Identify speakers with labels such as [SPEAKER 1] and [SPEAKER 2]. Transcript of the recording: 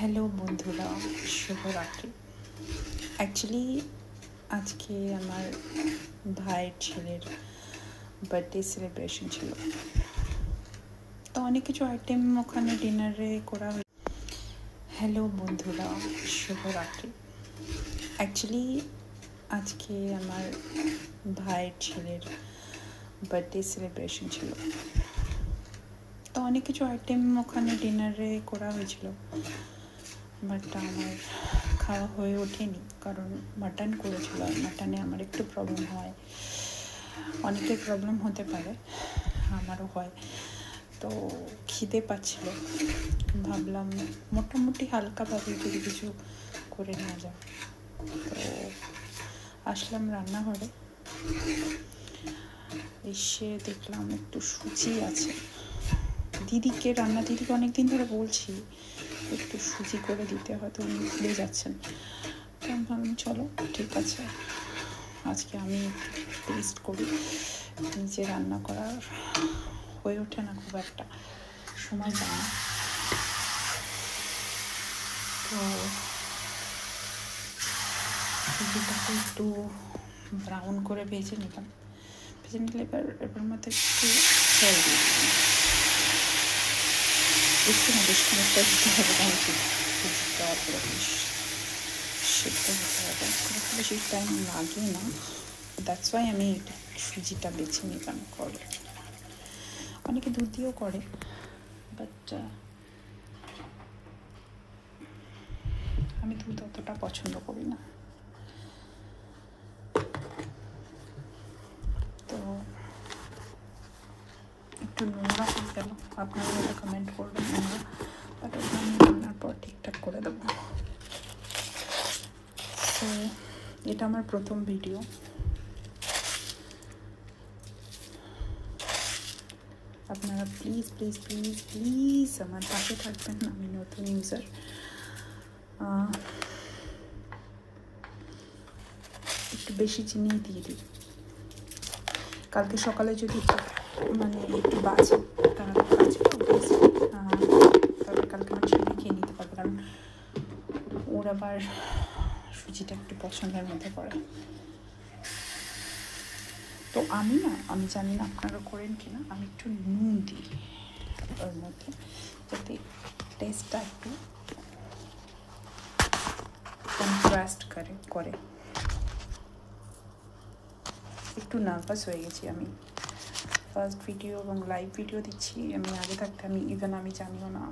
[SPEAKER 1] Hello বন্ধুরা, শুভরাত্রি। Actually আজকে আমার ভাইয়ের ছেলের বার্থডে সেলিব্রেশন ছিল, তো অনেক কিছু আইটেম ওখানে ডিনারে করা হয়েছে। হ্যালো বন্ধুরা, শুভরাত্রি। অ্যাকচুয়ালি আজকে আমার ভাইয়ের ছেলের বার্থডে সেলিব্রেশন ছিল, তো অনেক কিছু আইটেম ওখানে ডিনারে করা হয়েছিল, বাট আমার খাওয়া হয়ে ওঠেনি কারণ মাটন করেছিল। আর মাটনে আমার একটু প্রবলেম হয়, অনেকের প্রবলেম হতে পারে, আমারও হয়। তো খিদে পাচ্ছিল, ভাবলাম মোটামুটি হালকাভাবে যদি কিছু করে নেওয়া যায়। তো আসলাম রান্নাঘরে, এসে দেখলাম একটু সুজি আছে। দিদিকে অনেকদিন ধরে বলছি একটু সুজি করে দিতে, হয়তো উনি ভুলে যাচ্ছেন। তো আমি ভাবলাম চলো ঠিক আছে, আজকে আমি টেস্ট করি। নিজে রান্না করার হয়ে ওঠে না, খুব একটা সময় পায় না। তো সুজিটাকে একটু ব্রাউন করে ভেজে নিলাম। ভেজে নিলে এবার মধ্যে একটু তেল দিয়ে দিলাম। একটু না, বেশ খানিকটা দিতে হবে, কারণ সুজিটা পুরো বেশ সেদ্ধ হতে হবে। খুব বেশি টাইম লাগে না, দ্যাটস ওয়াই আমি সুজিটা বেছে নিলাম করে। অনেকে দুধ দিয়েও করে, বাট আমি দুধ অতটা পছন্দ করি না। তো একটু নোংরা হয়ে গেল, আপনারা হয়তো কমেন্ট করবেন নোংরা, বাট ওটা আমি রান্নার পর ঠিকঠাক করে দেবো। তো এটা আমার প্রথম ভিডিও। আপনারা প্লিজ প্লিজ প্লিজ প্লিজ আমার পাশে থাকবেন, আমি নতুন ইউজার। একটু বেশি চিনি দিয়ে দিই। কালকে সকালে যদি মানে একটু বাজে তাহলে তবে কালকে আমার ছেলে খেয়ে নিতে পারবে, কারণ ওর আবার সুজিটা একটু পছন্দের মধ্যে পড়ে। তো আমি জানি না আপনারা করেন কিনা, আমি একটু নুন দিই ওর মধ্যে, যাতে টেস্টটা একটু কন্ট্রাস্ট করে। একটু নার্ভাস হয়ে গেছি, আমি ফার্স্ট ভিডিও এবং লাইভ ভিডিও দিচ্ছি। আমি আগে থাকতে আমি জানিও না